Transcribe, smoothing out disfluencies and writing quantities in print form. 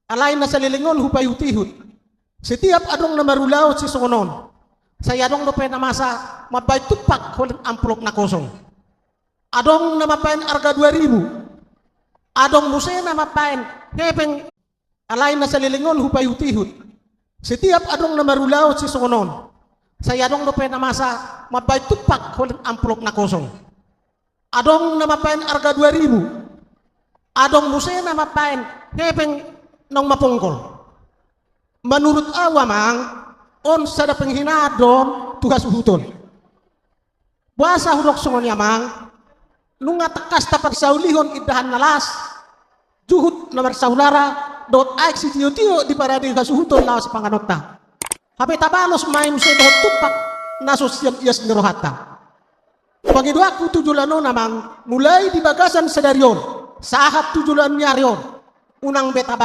Alain na sa lilingon hupay-hutihut. Setiap adong na marulaw si sonon. Saya adong na masa mabay tupak huling amplop na kosong. Adong na mapain arga 2,000. Adong musen na mapain hepeng. Alain na sa lilingon hupay-hutihut. Setiap adong na marulaw si sonon. Saya adong na masa mabay tupak huling amplop na kosong. Adong na mapain arga 2,000. Adong musen na mapain hepeng nang mapungkol. Menurut awamang on sada penghinadon tugas huton. Bahasa hurok songonya mang nunga tekas tapak saulihon idahan nalas juhut nomor saulara dot aik si tio di paradi kasuhuton lawas panganokta. Hape tabalos main sedohot tupak na sosial ias nerohata. Bagi dua aku tujulan namang mulai di bagasan sedarion sahat tujulan nyarion unang beta